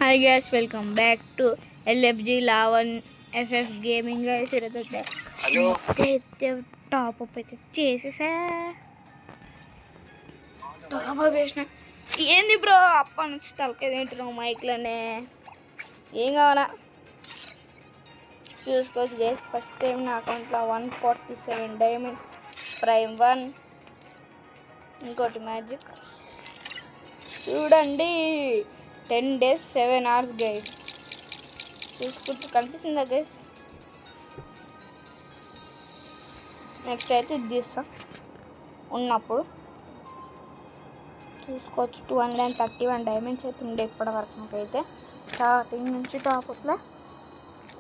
Hi guys, welcome back to LFG Lavan FF Gaming guys. ఈరోజు hello top up అయితే చేసేసా. Top up వేసిన ఏంది బ్రో అప్ప నుంచి తలకాయ తింటున్నావు మైక్లోనే. ఏం కావాలా చూసుకోవచ్చు గైస్. ఫస్ట్ టైం నా అకౌంట్లో 147 డైమండ్స్ ప్రైమ్ 1, ఇంకోటి మ్యాజిక్ చూడండి. 10 days 7 hours గైస్. చూసుకుంటూ కనిపిస్తుందా గైస్? నెక్స్ట్ అయితే ఇది తీస్తాం ఉన్నప్పుడు చూసుకోవచ్చు. 231 డైమండ్స్ అయితే ఉండే ఇప్పటివరకు నాకైతే స్టార్టింగ్ నుంచి టాప్లో.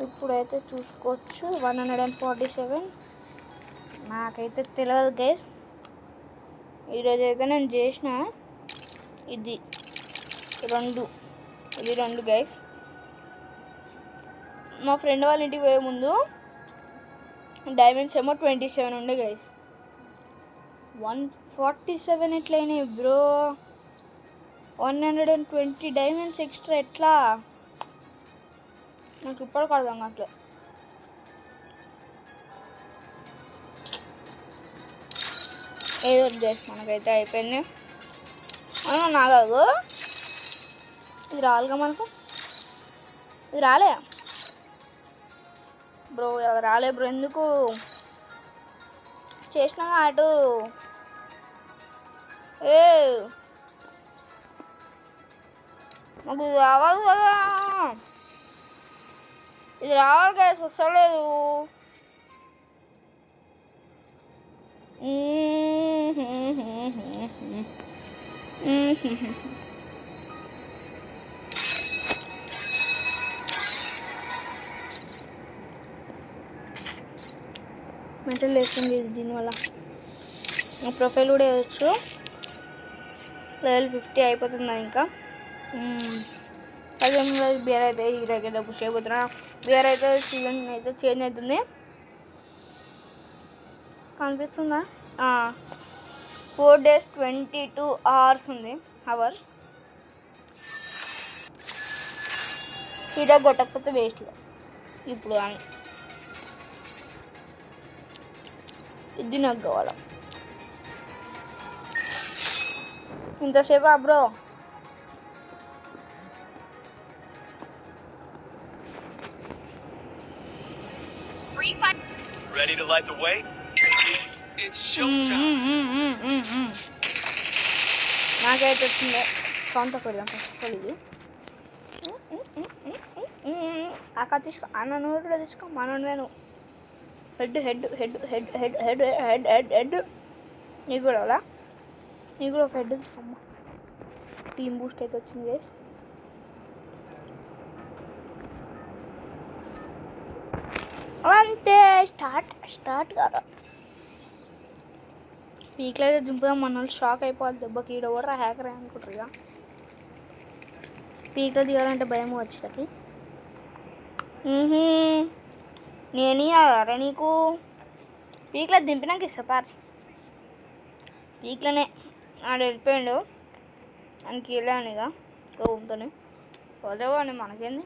ఇప్పుడైతే చూసుకోవచ్చు 147. నాకైతే తెలియదు గైస్. ఈరోజు అయితే నేను చేసిన ఇది రెండు గైస్. మా ఫ్రెండ్ వాళ్ళ ఇంటికి పోయే ముందు డైమండ్స్ ఏమో 27 ఉండే గైస్. 147 ఎట్లయినాయి బ్రో? 120 డైమండ్స్ ఎక్స్ట్రా ఎట్లా? నాకు ఇప్పటికి అర్థం కావట్లేదు. ఏదో గైస్ మనకైతే అయిపోయింది. నాగాదు ఇది రాలుగా మనకు. ఇది రాలే బ్రో, రాలే బ్రో. ఎందుకు చేసినా అటు నాకు రావాలి కదా. ఇది రావాలి కదా, వస్తలేదు. మెంటల్ వేస్తుంది ఇది. దీనివల్ల నా ప్రొఫైల్ కూడా వేయచ్చు. లెవెల్ 50 అయిపోతుందా ఇంకా? అదే బేర్ అయితే హీరోకి అయితే పుష్ అయిపోతున్నా. బేర్ అయితే సీజన్ అయితే చేంజ్ అవుతుంది. కనిపిస్తుందా? 4 days 22 hours ఉంది. అవర్స్ హీరో కొట్టకపోతే వేస్ట్గా ఇప్పుడు. కానీ ఇది నాకు కావాలా. ఇంతసేపు bro ready to light the way? It's showtime. నాకైతే వచ్చింది. సొంత పెడదాం ఫస్ట్. ఇది అక్క తీసుకో, అన్న నువ్వు కూడా తీసుకో. మనోడు head head head head head head head head head నీకు కూడా అలా. నీకు కూడా ఒక హెడ్ తీసుకోమ్మా. టీమ్ బూస్ట్ అయితే వచ్చింది గైస్. అంతే స్టార్ట్ కాదు. పీక్లో అయితే దింపుదాం. మన వాళ్ళు షాక్ అయిపోవాలి దెబ్బకి. ఈడ కూడా హ్యాకర్ అనుకుంటారు. ఇక పీక్లో దిగాలంటే భయం వచ్చేటకి. నేను అరే నీకు పీక్లో దింపినాక ఇస్తా పార్. పీక్లోనే ఆడ వెళ్ళిపోయాడు ఆయనకి వెళ్ళాను ఇక కోపంతోనే. వదలేవాడిని, మనకేంది.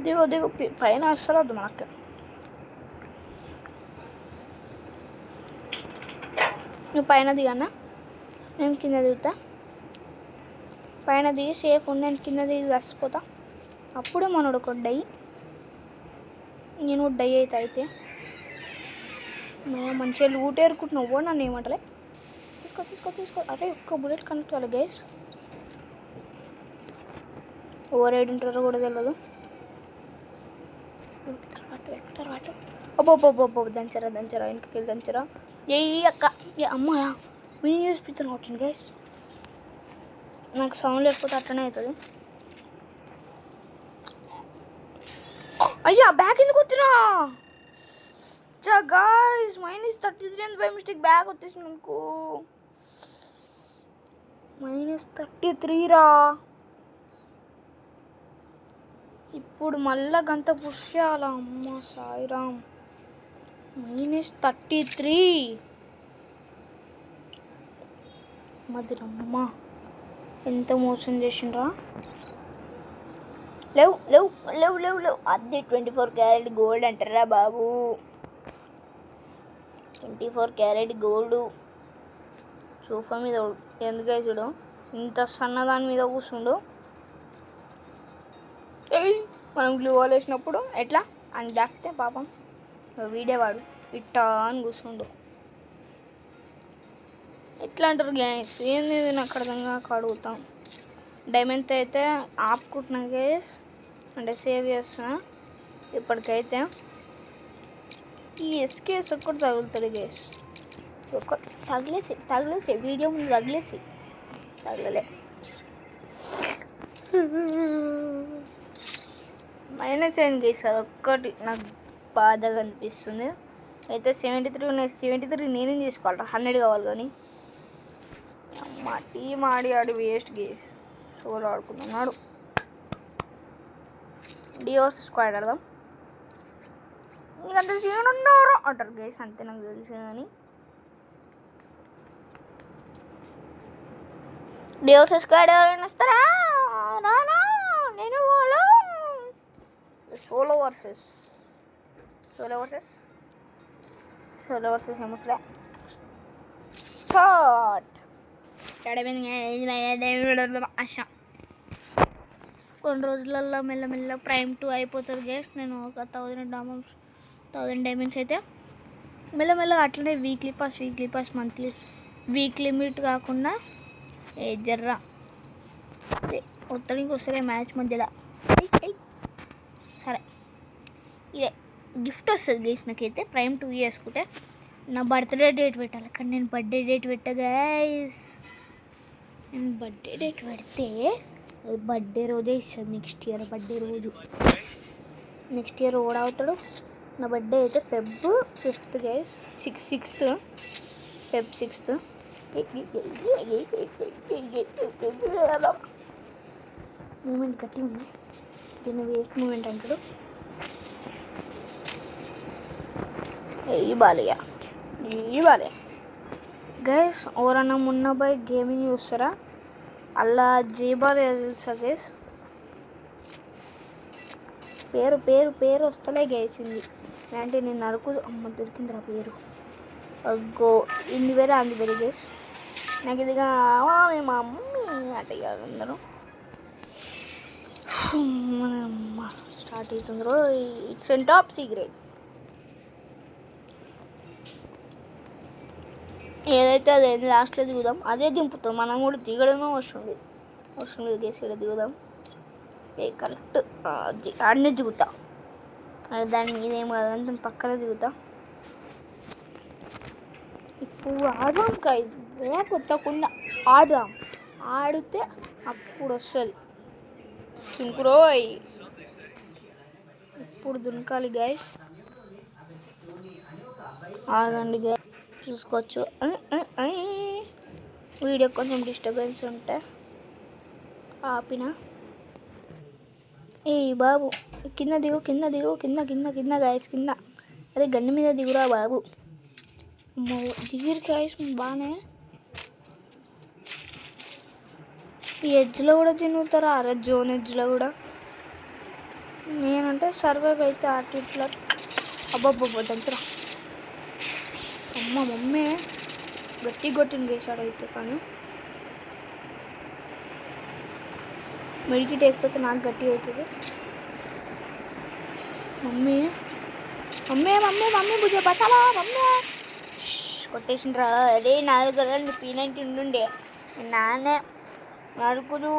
దిగు పైన అసలు వద్దు మనకు. నువ్వు పైన దిగన్నా, నేను కింద దిగుతా. పైన దిగి సేఫ్ ఉండి నేను కింద దిగి చచ్చిపోతా. అప్పుడే మనోడు ఒక డై. నేను డై అయితే మేము మంచిగా లూట్ ఏరుకుంటున్నావు. నన్ను ఏమంటలే. తీసుకో. అదే ఒక్క బుల్లెట్ కనెక్ట్ కావాలి గైస్. ఓవర్ రైడ్ ఉంటారో కూడా తెలియదు. వాటు అబ్బో దంచరా వెనక్కి వెళ్ళి దంచరా. ఏ అక్క అమ్మాయా విని చూపిస్తున్నావు వచ్చింది గైస్. నాకు సౌండ్ లేకపోతే అట్లనే అవుతుంది. అయ్యా బ్యాగ్ ఎందుకు వచ్చినా గాయస్. -33 బై మిస్టేక్ బ్యాగ్ వచ్చేసింది నాకు. -33 రా. ఇప్పుడు మళ్ళా గంత పుష్ చేయాలా? అమ్మ సాయిరామ్. -33 మదిరమ్మ ఎంత మోసం చేసిండ్రా. లేవు లేవు లేవు లేవు లేవు అది 24 క్యారెట్ గోల్డ్ అంటారా బాబు. 24 క్యారెట్ గోల్డ్ సోఫా మీద ఎందుకు చూడు ఇంత సన్నదాని మీద కూర్చుండు. మనం గ్లూ వాల్ వేసినప్పుడు ఎట్లా అని దాకితే పాపం వీడేవాడు ఇట్టా అని కూర్చుండు. ఎట్లా అంటారు గ్యాస్ ఏంది నాకు అర్థంగా అడుగుతాం. డైమండ్తో అయితే ఆపుకుంటున్నా గ్యాస్ అంటే సేవ్ చేస్తున్నా. ఇప్పటికైతే ఈ ఎస్కేస్ ఒక్కటి తగులుతాడు గ్యాస్. ఒక్కటి తగిలేసి వీడియో ముందు తగలలే. మైనస్ అయింది గైస్, అదొక్కటి నాకు బాధగా అనిపిస్తుంది. అయితే 73 ఉన్నాయి. 73 నేనేం చేసుకోవాలి, 100 కావాలి. కానీ మా టీం ఆడి వేస్ట్ గేస్. సోలో ఆడుకున్నాడు. డియోస్ స్క్వాడ్ ఆడదాం. నీకంత సీన్ ఉన్నారు అంటారు గేస్, అంతే నాకు తెలుసు. కానీ డియోస్ స్క్వాడ్ ఎవరైనా వస్తారా? నేను సోలో వర్సెస్ ఏమొచ్చలే స్టార్ట్. ఆశ కొన్ని రోజులలో మెల్లమెల్ల ప్రైమ్ 2 అయిపోతుంది గేస్. నేను ఒక 1000 డైమండ్స్ అయితే మెల్లమెల్లగా అట్లనే weekly pass monthly week limit కాకుండా జర్రా ఒత్తడికి వస్తారే మ్యాచ్ మధ్యలో. సరే ఇదే గిఫ్ట్ వస్తుంది గైస్ నాకైతే ప్రైమ్ 2 వేసుకుంటే. నా బర్త్డే డేట్ పెట్టాలి, కానీ నేను బర్త్డే డేట్ పెట్టా గైస్. నేను బర్త్డే డేట్ పెడితే బర్త్డే రోజే ఇస్తుంది. నెక్స్ట్ ఇయర్ బర్త్డే రోజు నెక్స్ట్ ఇయర్ ఓడవుతాడు. నా బర్త్డే అయితే Feb 5th guys. 6th Feb 6th. Moment గట్టి ఉంది, దీన్ని వేస్ట్ మూమెంట్ అంటాడు. ఈ బాలయ్య గైస్. ఎవరన్నా మొన్న పోయి గేమింగ్ చూస్తారా? అలా జీబాల్ తెలుసా గైస్? పేరు వస్తలే గైసింది అంటే నేను అరకు అమ్మ దొరికిందిరా పేరు. అగ్గో ఇన్ని వేరే అంది వేరే గైస్. నాకు ఇది కావాలి మా మమ్మీ అంటే అందరూ అమ్మ స్టార్ట్ అవుతుందో. It's an top secret. ఏదైతే అదేంటి లాస్ట్లో దిగుదాం, అదే దింపుతాం. మనం కూడా దిగడమే అవసరం లేదు గేస్. ఇక్కడ దిగుదాం కరెక్ట్ ఆడనే దిగుతా. అది దాని మీద ఏం కాదు, దాని పక్కన దిగుతా. ఇప్పుడు ఆడదాం గైస్, కొత్తకుండా ఆడితే అప్పుడు వస్తుంది దుంకురోయ్. ఇప్పుడు దునకాలి గైస్. ఆగండి గైస్, చూసుకోవచ్చు. వీడియో కొంచెం డిస్టర్బెన్స్ ఉంటే ఆపిన. ఏ బాబు కింద దిగు కింద గాయస్ కింద. అదే గన్ను మీద దిగురా బాబు. దిగిరు గాయస్ బాగానే. ఈ ఎడ్జ్లో కూడా తిరుగుతారా? అరే జోన్ ఎడ్జ్లో కూడా. నేనంటే సర్వైవ్ అయితే అటు ఇట్లా అబ్బబ్బబ్బో దంచరా. అమ్మ మమ్మీ గట్టి కొట్టిన గేసాడు అయితే. కానీ మెడికిట్ లేకపోతే నాకు గట్టిగా అవుతుంది. మమ్మీ బుజ్జ బచాలా మమ్మీ. కొట్టేసిండ్రా. అదే నా దగ్గర P90 ఉండుండే. నాన్నే నడుకుదు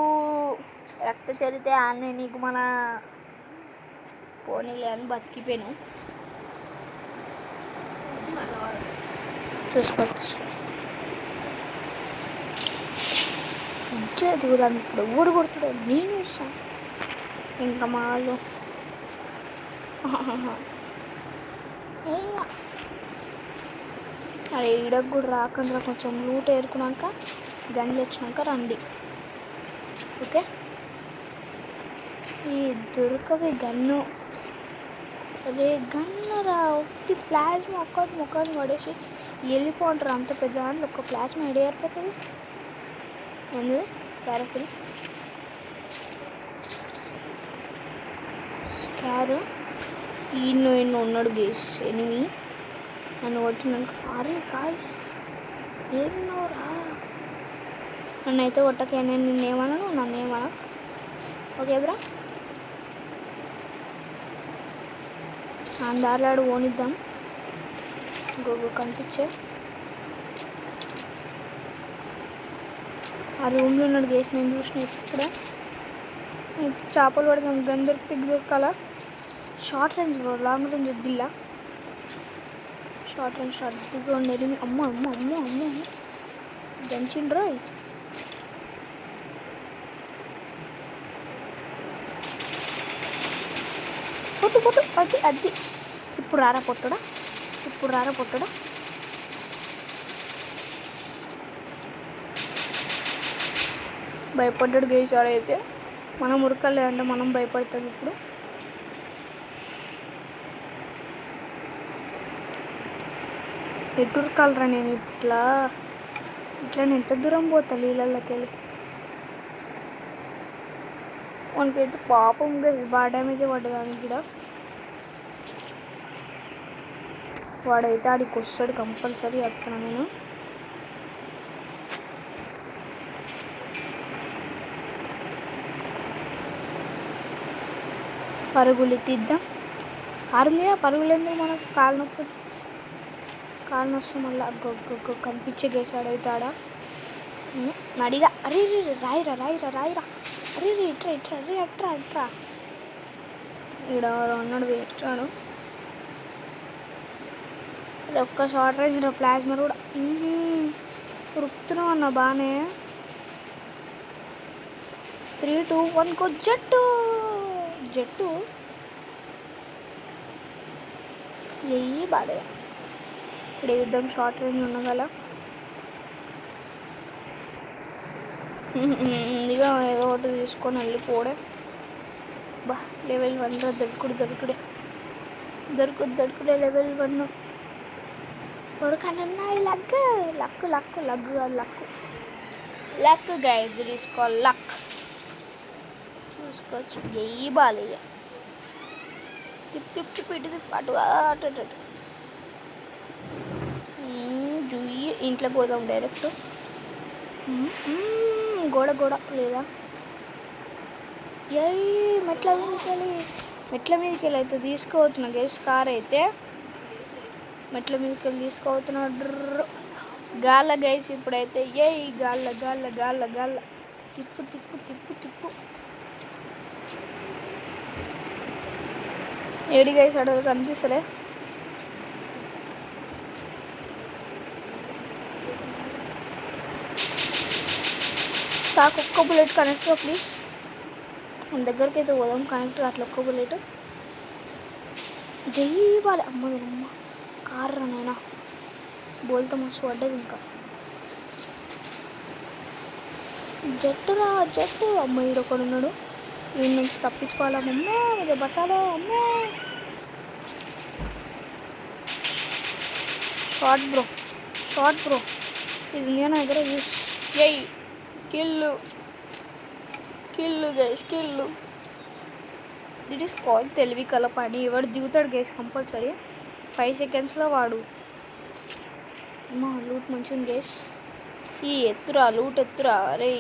రక్త చరితే ఆన్నే నీకు మన పోనీలే అని బతికిపోయాను. చూసుకోవచ్చు దిగుదాం. ఇప్పుడు ఊడు కొడుతుడు నేను చూస్తాను. ఇంకా మా వాళ్ళు అరే ఈడకు కూడా రాకుండా కొంచెం లూట్ ఏరుకున్నాక గన్లు వచ్చినాక రండి. ఓకే ఈ దొరకవి గన్ను. అదే గన్ను రా ఒట్టి ప్లాస్మా ఒక్కటి ముఖాన్ని పడేసి వెళ్ళిపోంటారు. అంత పెద్ద దాంట్లో ఒక్క ప్లాస్మా ఎడ ఏర్పడుతుంది. ఏంది పారాఫిల్ స్కార్ ఈయన ఉన్నాడు గేస్ ఎనిమి నన్ను కొట్టినాక అరే గాయస్ ఏడున్నావురా నన్ను అయితే కొట్టకే నేను నిన్నేమన్నాను నన్ను ఏమన్నా ఓకే బ్రా దారిలాడు ఓనిద్దాం ఇంకొక కనిపించే ఆ రూమ్లో ఉన్నాడు గేసి నేను చూసిన ఇప్పుడే అయితే చేపలు పడదాం గన్ దొరకాల short range bro long range వద్దిల్లా షార్ట్ రేంజ్ షార్ట్గా ఉండేది అమ్మ అమ్మ అమ్మ అమ్మ దంచిండ్రా పొట్టు పొట్టు అది అది ఇప్పుడు రారా పొట్టడా భయపడ్డాడు గేసాడు అయితే మనం ఉరకలేదంటే మనం భయపడతాం ఇప్పుడు ఎటు ఉరకాలరా నేను ఇట్లా నేను ఎంత దూరం పోతా నీళ్ళకి వెళ్ళి మనకైతే పాపం బాగా డ్యామేజ్ పడ్డదానికి కూడా వాడైతే ఆడికి వస్తాడు కంపల్సరీ చెప్తున్నాను నేను పరుగులు తీద్దాం కారు ఉంది పరుగులు ఎందుకు మనకు కాలు నొప్పి మళ్ళీ కనిపించే గేసాడు అయితే ఆడ నడిగా అరే రాయిరా అరే ఇట్రా ఈడ అన్నాడు వేస్తాడు ఒక్క షార్ట్ రేంజ్ ప్లాస్మా కూడా ఉరుకుతున్నావు అన్న బాగానే 3, 2, 1 జట్టు చెయ్యి బాగా ఇప్పుడు యుద్ధం షార్ట్ రేంజ్ ఉండగల ఇక ఏదో ఒకటి తీసుకొని వెళ్ళిపోడే బా లెవెల్ 1 దొరుకుడే లెవెల్ 1 దొరకనన్నా లక్ గైస్ తీసుకోవాలి లక్ చూసుకోవచ్చు ఎయ్యి బాలయ్య తిప్పి అటు జుయ్యి ఇంట్లో కొడదాం డైరెక్ట్ గోడ లేదా మెట్ల మీదకి వెళ్ళి అయితే తీసుకోవచ్చున్నా గేస్ కార్ అయితే మెట్ల మీదకి వెళ్ళి తీసుకోవచ్చున్నాడు గాల్ల గైస్ ఇప్పుడైతే గాల్ల తిప్పు ఏడి గైస్ అడవులు కనిపిస్తలే ఒక్క బుల్లెట్ కనెక్ట్ ప్లీజ్ మన దగ్గరికి అయితే పోదాం కనెక్ట్ అట్లా ఒక్క బుల్లెట్ జై బాలే అమ్మ కార్ రానైనా బోల్తో మస్తు పడ్డది ఇంకా జట్టు అమ్మ ఈడొకడు ఉన్నాడు వీడి నుంచి తప్పించుకోవాలా అమ్మే ఇది బచాలో అమ్మే షార్ట్ బ్రో ఇది నేను దగ్గర use kill guys this is call తెలివి కలపని ఎవడు దిగుతాడు గైస్ కంపల్సరీ 5 సెకండ్స్లో వాడు అమ్మా లూట్ మంచిగా గైస్ ఈ లూట్ ఎత్తురా అరే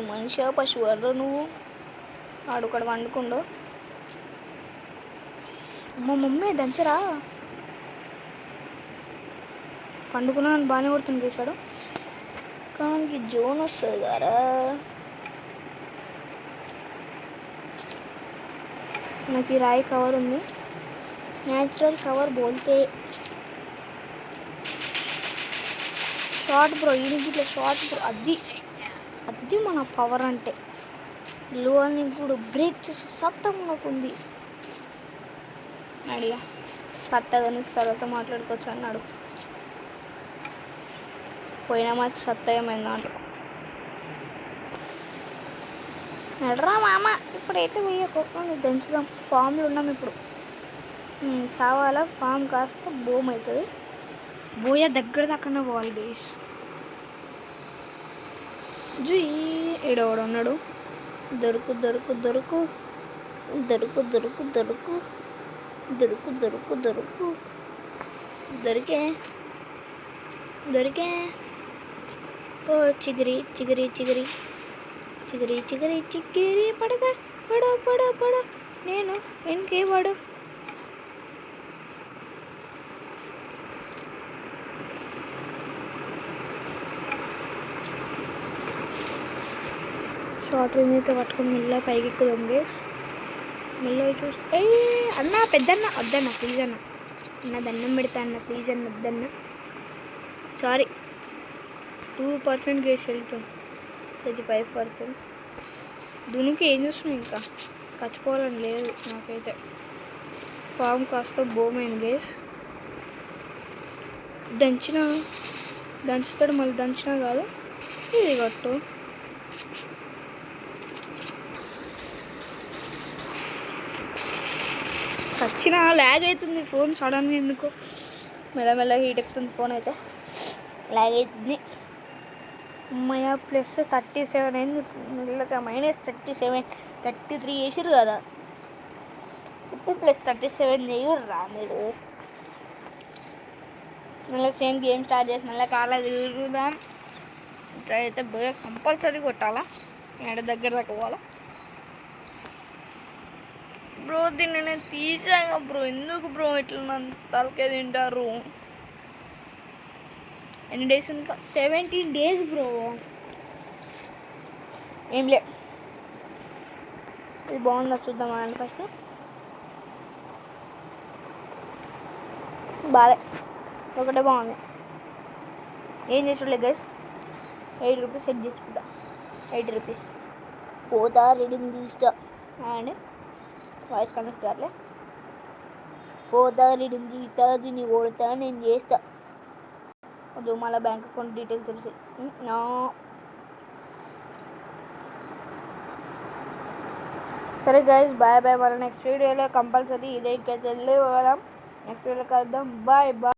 మనిషి పశువు అర్ర నువ్వు వాడు ఇక్కడ వండుకుండు అమ్మ మమ్మీ దంచరా పండుకున్నాను బాగానే కొడుతుంది గేసాడు కానీ జోన్ వస్తుంది గారా నాకు ఈ రాయి కవర్ ఉంది న్యాచురల్ కవర్ బోల్తే షార్ట్ బ్రో ఇట్లా షార్ట్ బ్రో అది మన పవర్ అంటే లో అని కూడా బ్రేక్ చేసి సత్తం నాకుంది అడిగా సత్తగా తర్వాత మాట్లాడుకోవచ్చు అన్నాడు పోయిన మ్యాచ్ సత్తా ఏమైందా అంట నడరా మామ ఇప్పుడైతే పోయి దంచుదాం ఫామ్లో ఉన్నాం ఇప్పుడు చావాలా ఫామ్ కాస్త బోమ్ అవుతుంది బోయ దగ్గర దాకా పోవాలి గైస్ జుయ్ ఈడోడు ఉన్నాడు. దొరుకు దొరుకు దొరుకు దొరుకు దొరుకు దొరుకు దొరుకు దొరుకు దొరుకు దొరికే దొరికే. ఓ చిగిరి చిగిరి చిగిరి చిగిరి చిగిరి చిగిరి పడక పడ పడ పడ నేను వెనకే పడు. షార్ట్ రేంజ్ అయితే పట్టుకొని మెల్ల పైకి ఎక్కుదాం గేస్. మెల్ల చూసి అన్న పెద్దన్న వద్దన్న ప్లీజ్ అన్న. అన్న దండం పెడతా అన్న ప్లీజ్ అన్న వద్దన్న. సారీ 2% గేస్ వెళ్తాం. 5% దునికి ఏం చూస్తున్నావు ఇంకా ఖర్చుకోవాలని లేదు నాకైతే. ఫామ్ కాస్త బోమైంది గేస్. దంచుతాడు మళ్ళీ దంచినా కాదు. ఇది కొట్టు. వచ్చిన ల్యాగ్ అవుతుంది ఫోన్ సడన్గా ఎందుకు మెల్లమెల్ల హీట్ ఎక్కుతుంది ఫోన్ అయితే ల్యాగ్ అవుతుంది. అమ్మయ్య ప్లస్ 37 అయింది. మెల్లగా -37 33 వేసారు కదా ఇప్పుడు +37 చేయరా మీరు. మళ్ళీ సేమ్ గేమ్ స్టార్ట్ చేసి మళ్ళీ కార్లో తిరుగుదాం. అయితే కంపల్సరీ కొట్టాలా దగ్గర దాకా పోవాలా. బ్రో దీన్ని నేను తీసాగా బ్రో. ఎందుకు బ్రో ఇట్లా నన్ను తలకే తింటారు. ఎన్ని డేస్ ఇంకా 17 days బ్రో. ఏం లే ఇది బాగుందా చూద్దామా అని ఫస్ట్. బాగా ఒకటే బాగుంది. ఏం చేసులే గైస్ 8 రూపీస్ సెట్ చేసుకుంటా. 8 రూపీస్ పోతా రీడింగ్ తీస్తా అండ్ వాయిస్ కనెక్ట్ కావట్లే. పోతా రీడింగ్ తీస్తా దీన్ని కొడతా నేను చేస్తా. అది మళ్ళీ బ్యాంక్ అకౌంట్ డీటెయిల్స్ తెలిసి నా సరే గైస్ బాయ్ బాయ్. మళ్ళీ నెక్స్ట్ వీడియోలో కంపల్సరీ ఇదే వెళ్ళి పోదాం. నెక్స్ట్ వీడియోలో కలుద్దాం. Bye bye.